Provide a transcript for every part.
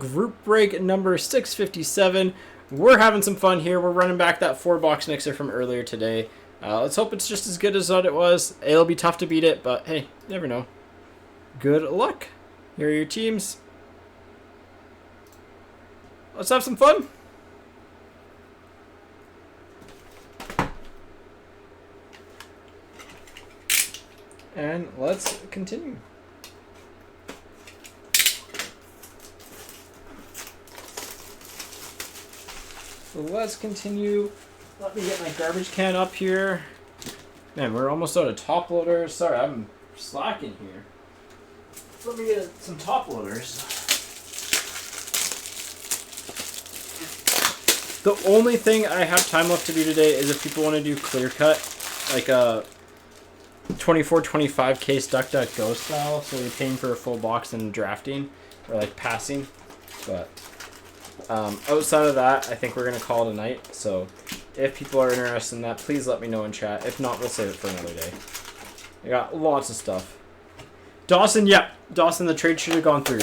Group break number 657. We're having some fun here. We're running back that 4-box mixer from earlier today. Let's hope it's just as good as what it was. It'll be tough to beat it, but hey, never know. Good luck. Here are your teams. Let's have some fun. And let's continue. So let's continue. Let me get my garbage can up here. Man, we're almost out of top loaders. Sorry, I'm slacking here. Let me get some top loaders. The only thing I have time left to do today is if people want to do clear cut, like a 24-25 case DuckDuckGo style, so you're paying for a full box and drafting, or like passing. But outside of that, I think we're going to call it a night. So if people are interested in that, please let me know in chat. If not, we'll save it for another day. I got lots of stuff. Dawson, yep. Dawson, the trade should have gone through.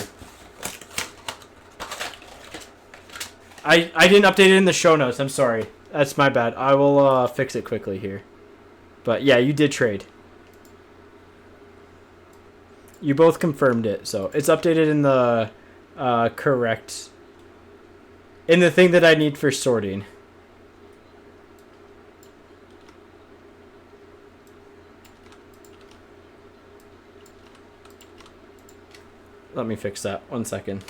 I didn't update it in the show notes. I'm sorry. That's my bad. I will fix it quickly here. But yeah, you did trade. You both confirmed it. So it's updated in the correct... in the thing that I need for sorting. Let me fix that. 1 second.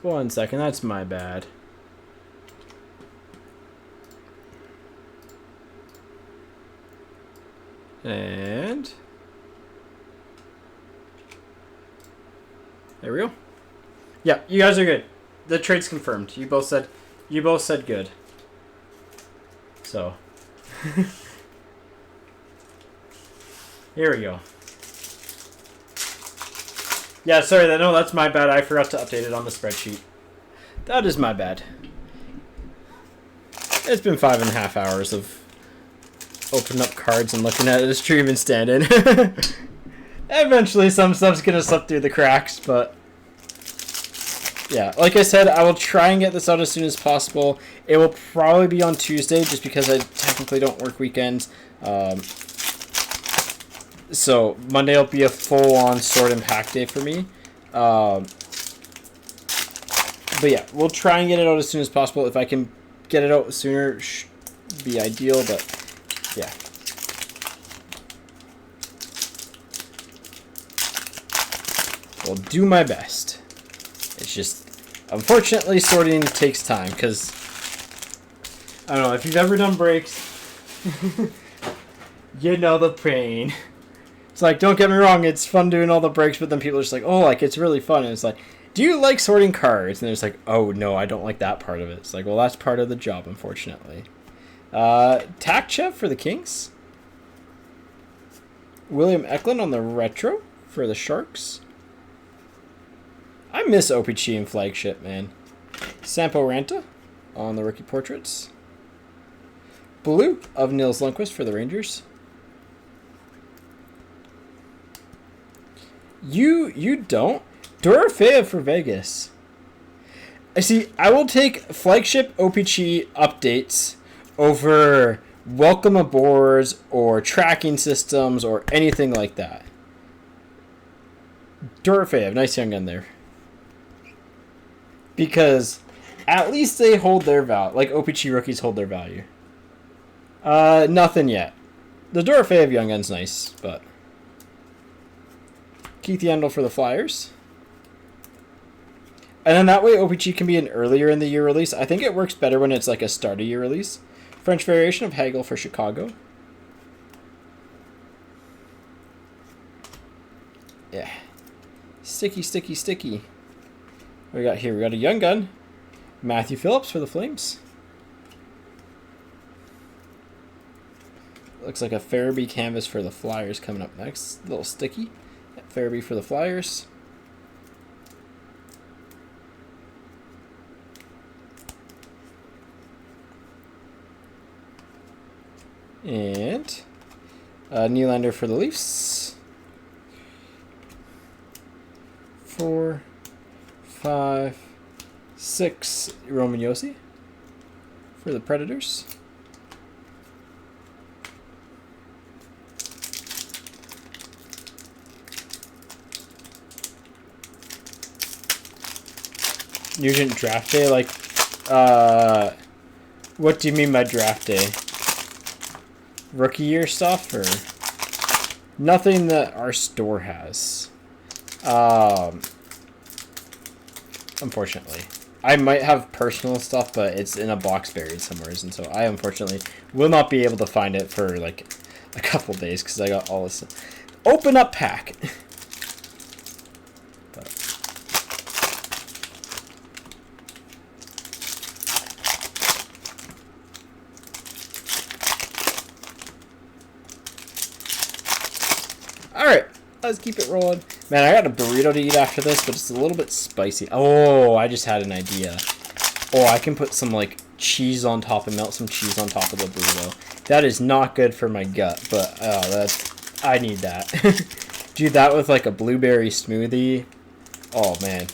1 second. That's my bad. And there we go. Yeah, you guys are good. The trade's confirmed. You both said good. So here we go. Yeah, sorry, no, that's my bad. I forgot to update it on the spreadsheet. That is my bad. It's been 5.5 hours of opening up cards and looking at it, stream and standing. Eventually some stuff's gonna slip through the cracks, but yeah, like I said, I will try and get this out as soon as possible. It will probably be on Tuesday just because I technically don't work weekends. So Monday will be a full-on sort and pack day for me. But yeah, we'll try and get it out as soon as possible. If I can get it out sooner, be ideal, but yeah. I'll do my best. It's just, unfortunately, sorting takes time because, I don't know, if you've ever done breaks, you know the pain. It's like, don't get me wrong, it's fun doing all the breaks, but then people are just like, oh, like, it's really fun. And it's like, do you like sorting cards? And it's like, oh, no, I don't like that part of it. It's like, well, that's part of the job, unfortunately. Takchev for the Kings. William Eklund on the retro for the Sharks. I miss OPG and Flagship, man. Sampo Ranta on the rookie portraits. Blue of Nils Lundqvist for the Rangers. You don't? Dorofeev for Vegas. I see, I will take Flagship OPG updates over welcome aboards or tracking systems or anything like that. Dorofeev, nice young gun there. Because at least they hold their value. Like OPG rookies hold their value. Nothing yet. The Dorofeev young gun's nice, but... Keith Yandel for the Flyers. And then that way OPG can be an earlier in the year release. I think it works better when it's like a start of year release. French variation of Hagel for Chicago. Yeah. Sticky, sticky, sticky. What we got here? We got a young gun. Matthew Phillips for the Flames. Looks like a Farabee canvas for the Flyers coming up next. A little sticky. Farabee for the Flyers. And Nylander for the Leafs. 4, 5, 6 Roman Yossi for the Predators. Nugent draft day, like, what do you mean by draft day? Rookie year stuff, or nothing that our store has? Unfortunately, I might have personal stuff, but it's in a box buried somewhere, and so I unfortunately will not be able to find it for like a couple days because I got all this open up pack. Alright, let's keep it rolling. Man, I got a burrito to eat after this, but it's a little bit spicy. Oh, I just had an idea. Oh, I can put some, like, cheese on top and melt some cheese on top of the burrito. That is not good for my gut, but, I need that. Do that with, like, a blueberry smoothie. Oh, man.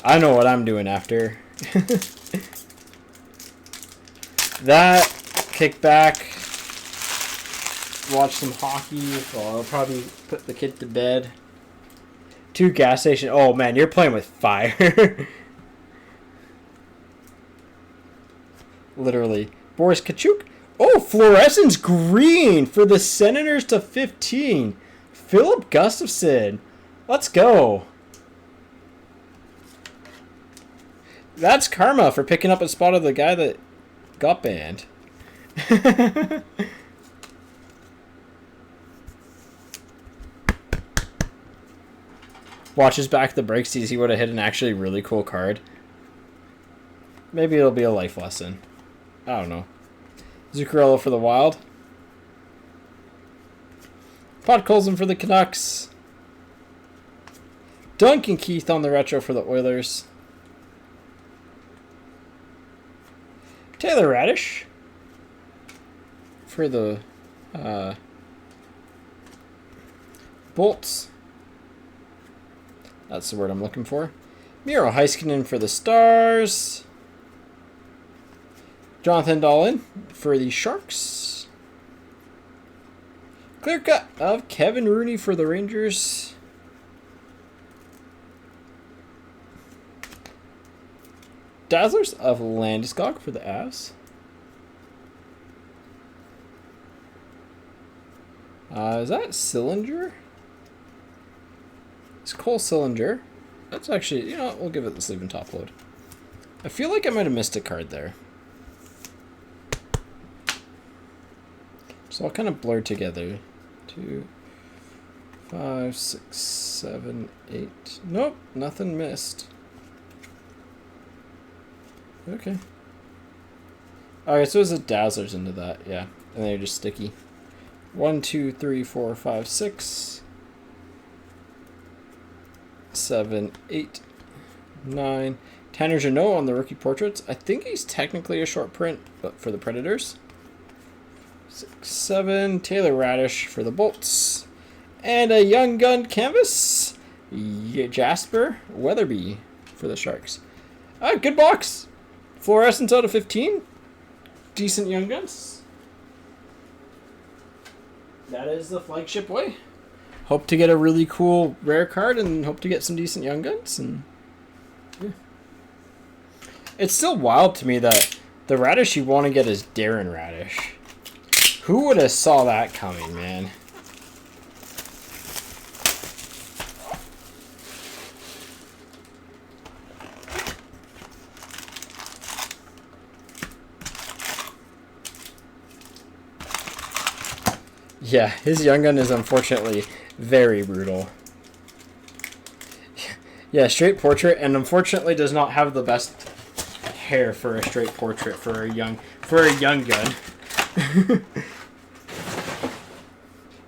I know what I'm doing after. That, kick back. Watch some hockey. Well, I'll probably put the kid to bed. 2 gas station. Oh man, you're playing with fire. Literally. Boris Kachuk. Oh, fluorescence green for the Senators to 15. Philip Gustafson. Let's go. That's karma for picking up a spot of the guy that got banned. Watches back the break, sees he would have hit an actually really cool card. Maybe it'll be a life lesson. I don't know. Zuccarello for the Wild. Podkolzin for the Canucks. Duncan Keith on the retro for the Oilers. Taylor Radish for the Bolts. That's the word I'm looking for. Miro Heiskanen for the Stars. Jonathan Dahlin for the Sharks. Clear cut of Kevin Rooney for the Rangers. Dazzlers of Landeskog for the Avs. Is that Sillinger? It's Cole Sillinger. That's actually, you know what, we'll give it the sleeve and top load. I feel like I might have missed a card there. So I'll kind of blur together. 2, 5, 6, 7, 8. Nope, nothing missed. Okay. Alright, so there's a Dazzlers into that, yeah. And they're just sticky. 1, 2, 3, 4, 5, 6. 7, 8, 9. Tanner Jeannot on the rookie portraits. I think he's technically a short print, but for the Predators. 6, 7. Taylor Radish for the Bolts. And a Young Gun canvas. Jasper Weatherby for the Sharks. Good box. Fluorescence out of 15. Decent Young Guns. That is the flagship way. Hope to get a really cool rare card and hope to get some decent Young Guns. And yeah. It's still wild to me that the Radish you want to get is Darren Radish. Who would have saw that coming, man? Yeah, his Young Gun is unfortunately very brutal. Yeah, straight portrait, and unfortunately does not have the best hair for a straight portrait for a young gun.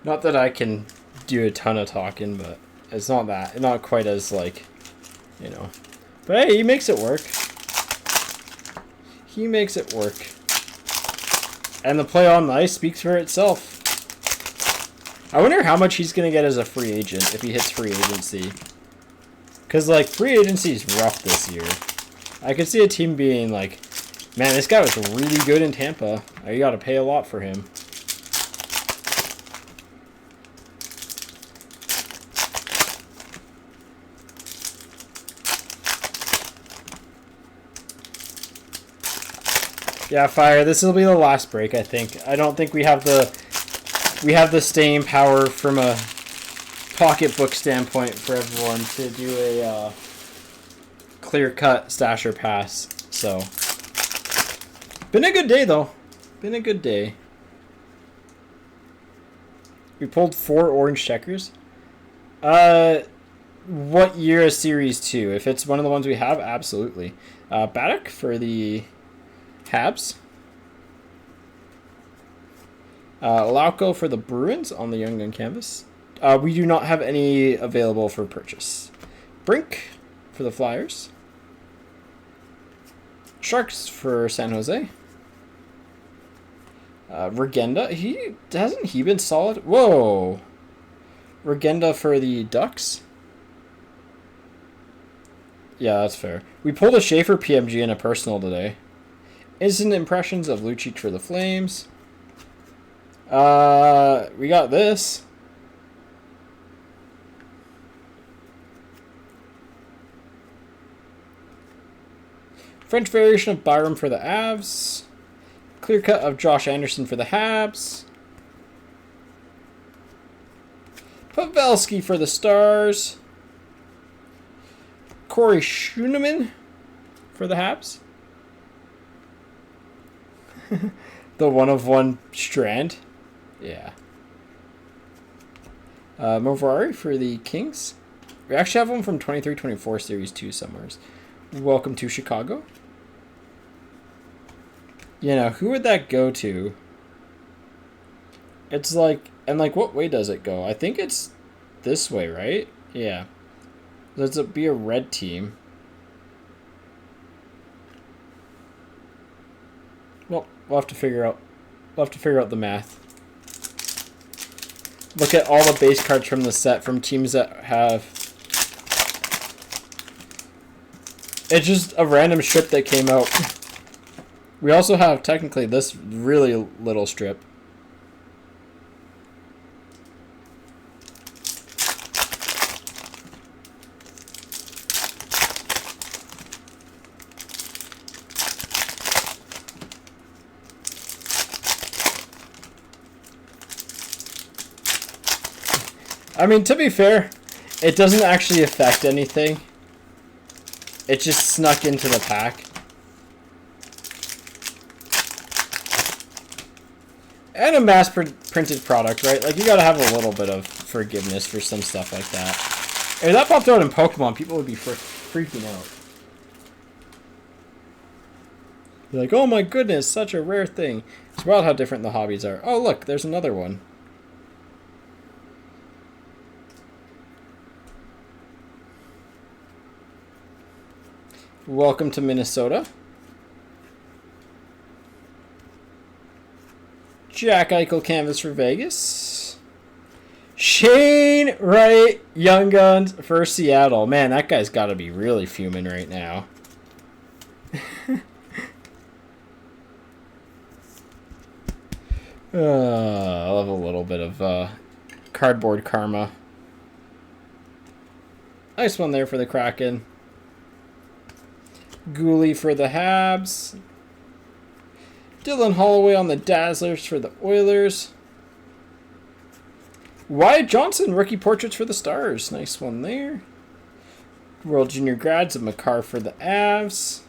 Not that I can do a ton of talking, but it's not quite as like, you know. But hey, he makes it work. He makes it work. And the play on the ice speaks for itself. I wonder how much he's going to get as a free agent if he hits free agency. Because, like, free agency is rough this year. I could see a team being like, man, this guy was really good in Tampa. You got to pay a lot for him. Yeah, Fire, this will be the last break, I think. I don't think we have the staying power from a pocketbook standpoint for everyone to do a clear-cut stasher pass. So, been a good day, though. Been a good day. We pulled 4 orange checkers. What year is Series 2? If it's one of the ones we have, absolutely. Baddock for the Habs. Lauco for the Bruins on the Young Gun canvas. We do not have any available for purchase. Brink for the Flyers. Sharks for San Jose. Regenda. Hasn't he been solid? Whoa. Regenda for the Ducks. Yeah, that's fair. We pulled a Schaefer PMG in a personal today. Instant impressions of Lucic for the Flames. We got this. French variation of Byram for the Avs. Clear cut of Josh Anderson for the Habs. Pavelski for the Stars. Corey Schooneman for the Habs. The 1/1 Strand. Yeah. Movari for the Kings. We actually have one from 23-24 Series 2 somewhere. Welcome to Chicago. You know, who would that go to? It's like, and like, what way does it go? I think it's this way, right? Yeah. Does it be a red team? Well, we'll have to figure out. We'll have to figure out the math. Look at all the base cards from the set from teams that have. It's just a random strip that came out. We also have technically this really little strip. I mean, to be fair, it doesn't actually affect anything. It just snuck into the pack. And a mass-printed product, right? Like, you gotta have a little bit of forgiveness for some stuff like that. If that popped out in Pokemon, people would be freaking out. You're like, oh my goodness, such a rare thing. It's wild how different the hobbies are. Oh, look, there's another one. Welcome to Minnesota. Jack Eichel canvas for Vegas. Shane Wright, Young Guns for Seattle. Man, that guy's got to be really fuming right now. I love a little bit of cardboard karma. Nice one there for the Kraken. Gooley for the Habs. Dylan Holloway on the Dazzlers for the Oilers. Wyatt Johnson, rookie portraits for the Stars. Nice one there. World Junior Grads of Makar for the Avs.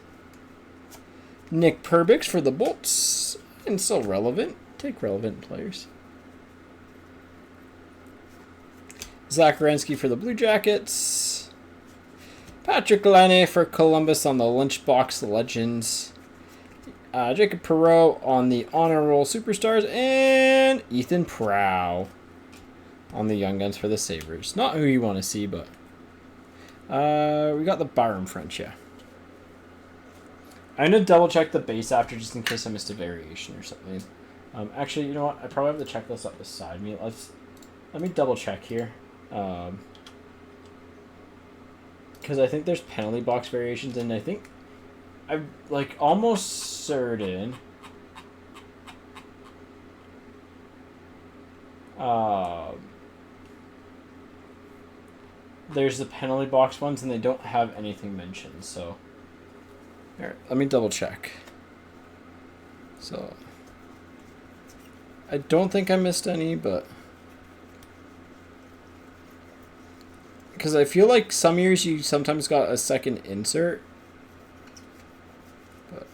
Nick Perbix for the Bolts. And still relevant. Take relevant players. Zach Werenski for the Blue Jackets. Patrick Laine for Columbus on the Lunchbox Legends. Jacob Perreault on the Honor Roll Superstars. And Ethan Prow on the Young Guns for the Sabres. Not who you want to see, but we got the Byram French, yeah. I'm going to double check the base after just in case I missed a variation or something. Actually, you know what? I probably have the checklist up beside me. Let me double check here. because I think there's penalty box variations, and I think I'm like almost certain. There's the penalty box ones, and they don't have anything mentioned. So, all right, let me double check. So, I don't think I missed any, but because I feel like some years you sometimes got a second insert, but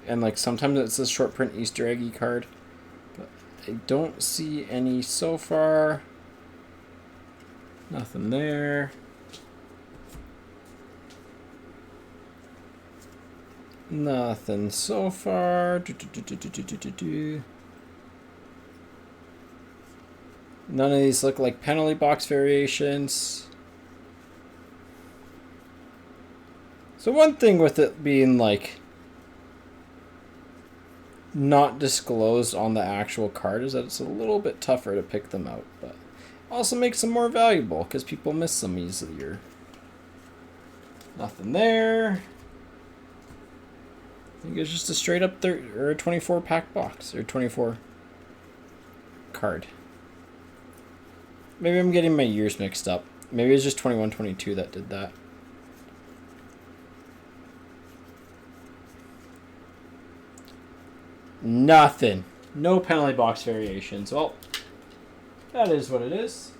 and like sometimes it's a short print Easter eggy card, but I don't see any so far. Nothing there. Nothing so far. None of these look like penalty box variations. So one thing with it being like not disclosed on the actual card is that it's a little bit tougher to pick them out, but also makes them more valuable because people miss them easier. Nothing there. I think it's just a straight up 24 pack box or 24 card. Maybe I'm getting my years mixed up. Maybe it's just 21, 22 that did that. Nothing. No penalty box variations. Well, that is what it is.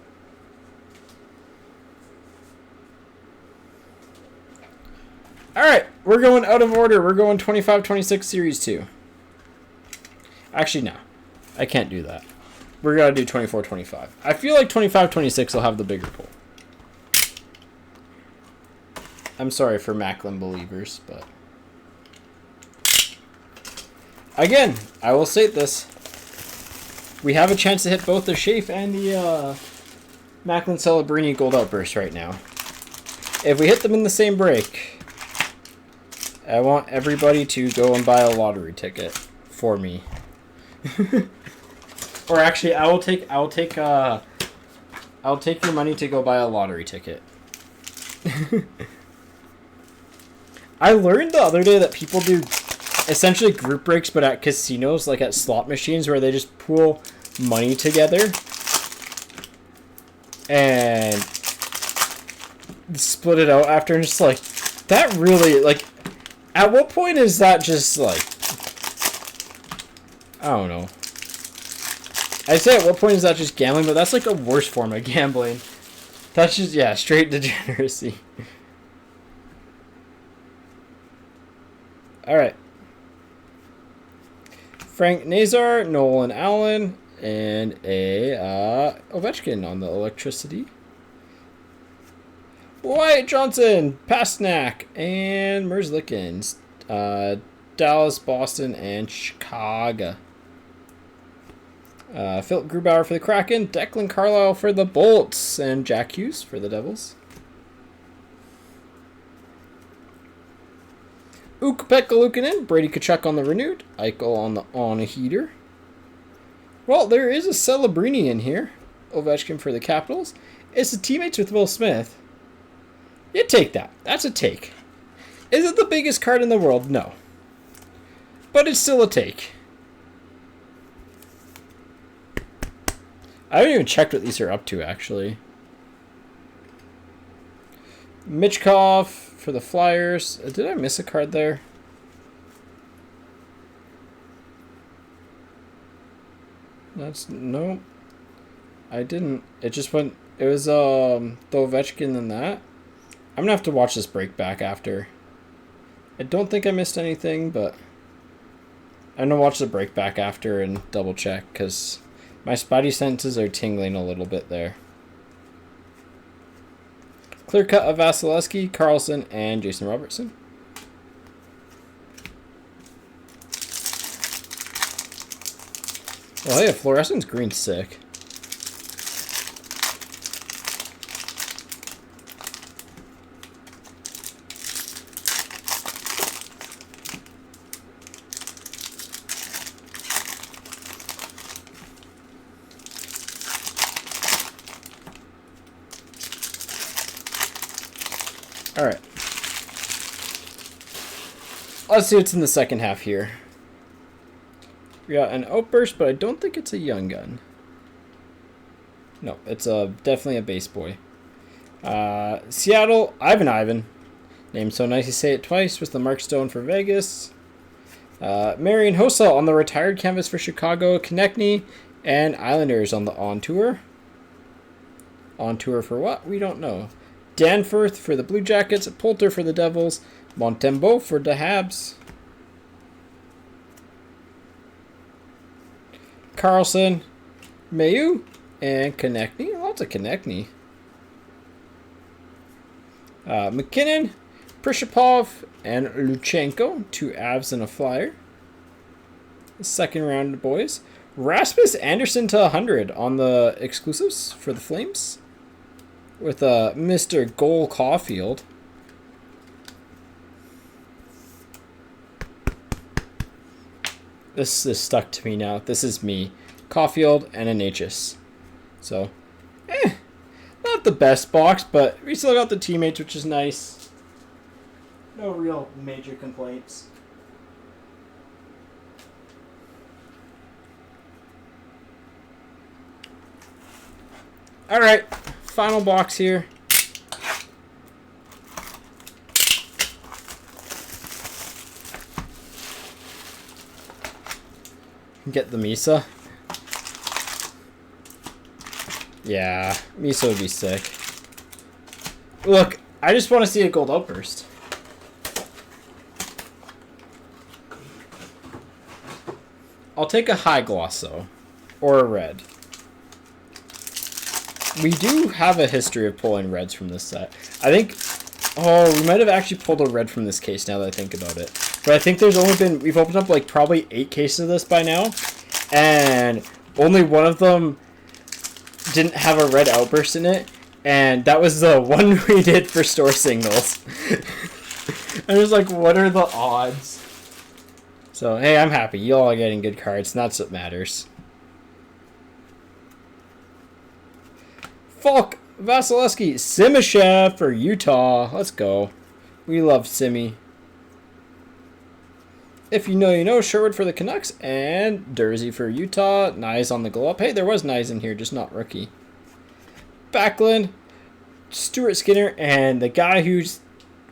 All right, we're going out of order. We're going 25-26 Series 2. Actually, no. I can't do that. We're going to do 24-25. I feel like 25-26 will have the bigger pull. I'm sorry for Macklin believers, but again, I will state this. We have a chance to hit both the Schaaf and the Macklin Celebrini Gold Outburst right now. If we hit them in the same break, I want everybody to go and buy a lottery ticket for me. Or actually, I'll take your money to go buy a lottery ticket. I learned the other day that people do essentially group breaks, but at casinos, like at slot machines, where they just pool money together and split it out after, and just like, that really, like, at what point is that just like, I don't know. I say at what point is that just gambling, but that's like a worse form of gambling. That's just, yeah, straight degeneracy. Alright. Frank Nazar, Nolan Allen, and a Ovechkin on the electricity. Wyatt Johnson, Pasternak, and Merzlikins. Dallas, Boston, and Chicago. Philip Grubauer for the Kraken, Declan Carlisle for the Bolts, and Jack Hughes for the Devils. Ukko-Pekka Luukkonen, Brady Tkachuk on the renewed, Eichel on a heater. Well, there is a Celebrini in here. Ovechkin for the Capitals. It's the teammates with Will Smith. You take that. That's a take. Is it the biggest card in the world? No. But it's still a take. I haven't even checked what these are up to, actually. Michkov for the Flyers. Did I miss a card there? No. I didn't. It just went. It was the Ovechkin and that. I'm gonna have to watch this break back after. I don't think I missed anything, but I'm gonna watch the break back after and double check, because my spidey senses are tingling a little bit there. Clear cut of Vasilevsky, Carlson, and Jason Robertson. Oh yeah, fluorescence green's sick. All right. Let's see what's in the second half here. We got an Outburst, but I don't think it's a Young Gun. No, it's definitely a Base Boy. Seattle, Ivan. Named so nice you say it twice with the Mark Stone for Vegas. Marion Hossa on the retired canvas for Chicago. Konechny and Islanders on the on tour. On tour for what? We don't know. Danforth for the Blue Jackets. Poulter for the Devils. Montembeault for the Habs. Carlson, Mayu, and Konechny. Lots of Konechny. McKinnon, Prishapov, and Luchenko. 2 Avs and a Flyer. The second round, boys. Rasmus Anderson to 100 on the exclusives for the Flames. With Mr. Goal Caulfield. This is stuck to me now. This is me. Caulfield and an H's. So, not the best box, but we still got the teammates, which is nice. No real major complaints. All right, final box here. Get the Misa. Yeah, Misa would be sick. Look, I just want to see a gold outburst. I'll take a high gloss though, or a red. We do have a history of pulling reds from this set. I think, we might have actually pulled a red from this case now that I think about it. But I think we've opened up like probably 8 cases of this by now. And only one of them didn't have a red outburst in it. And that was the one we did for store signals. I was like, what are the odds? So, hey, I'm happy. You all are getting good cards, and that's what matters. Falk, Vasilevsky, Simashev for Utah. Let's go. We love Simi. If you know, you know. Sherwood for the Canucks and Dursey for Utah. Nyes on the glow up. Hey, there was Nyes in here, just not rookie. Backlund, Stuart Skinner, and the guy who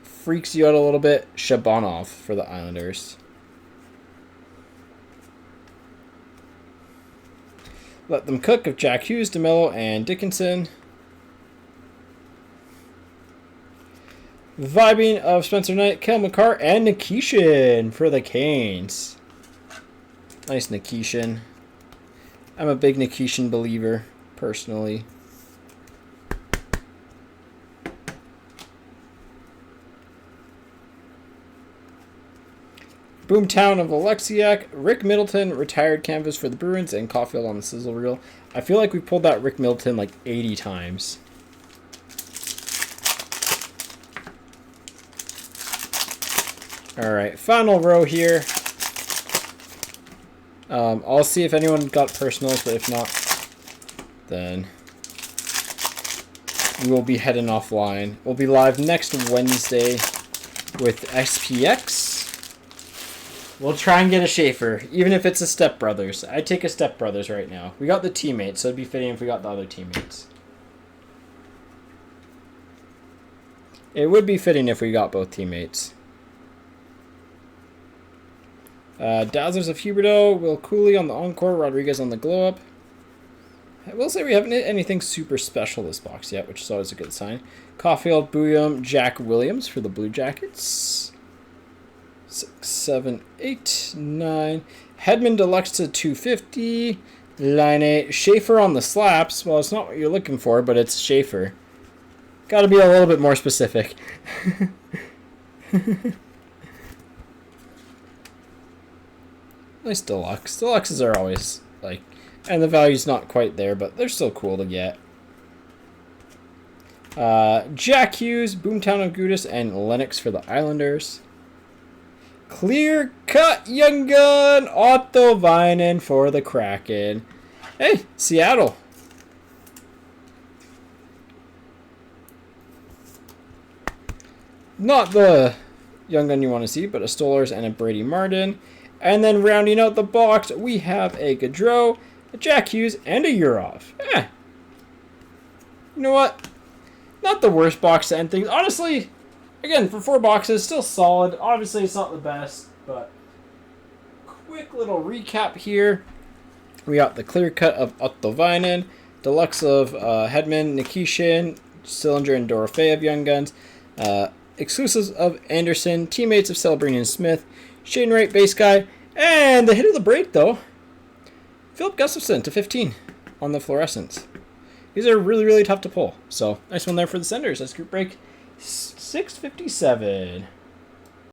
freaks you out a little bit, Shabanov for the Islanders. Let them cook of Jack Hughes, DeMello, and Dickinson. Vibing of Spencer Knight, Kel McCarr, and Nikishin for the Canes. Nice Nikishin. I'm a big Nikishin believer, personally. Boomtown of Alexiak, Rick Middleton, retired canvas for the Bruins, and Caulfield on the sizzle reel. I feel like we pulled that Rick Middleton like 80 times. Alright, final row here. I'll see if anyone got personals, but if not, then we will be heading offline. We'll be live next Wednesday with SPX. We'll try and get a Schaefer, even if it's a Step Brothers. I'd take a Step Brothers right now. We got the teammates, so it'd be fitting if we got the other teammates. It would be fitting if we got both teammates. Dazzlers of Huberdeau, Will Cooley on the Encore, Rodriguez on the Glow Up. I will say we haven't hit anything super special this box yet, which is always a good sign. Caulfield, Bouillon, Jack Williams for the Blue Jackets. 6, 7, 8, 9. Hedman Deluxe to 250. Line Schaefer on the slaps. Well, it's not what you're looking for, but it's Schaefer. Got to be a little bit more specific. Nice Deluxe. Deluxes are always, like, and the value's not quite there, but they're still cool to get. Jack Hughes, Boomtown of Gudis, and Lennox for the Islanders. Clear cut Young Gun, Otto Väinen for the Kraken. Hey, Seattle. Not the young gun you want to see, but a Stolarz and a Brady Martin. And then rounding out the box, we have a Gaudreau, a Jack Hughes, and a Urov. You know what? Not the worst box to end things. Honestly, again, for 4 boxes, still solid. Obviously, it's not the best, but quick little recap here. We got the clear cut of Otto Väinen, deluxe of Hedman, Nikishin, Sillinger, and Dorofeyev Young Guns, exclusives of Anderson, teammates of Celebrini and Smith, Shane Wright base guy, and the hit of the break though, Philip Gustafson to 15 on the fluorescents. These are really, really tough to pull. So nice one there for the senders. That's group break 657.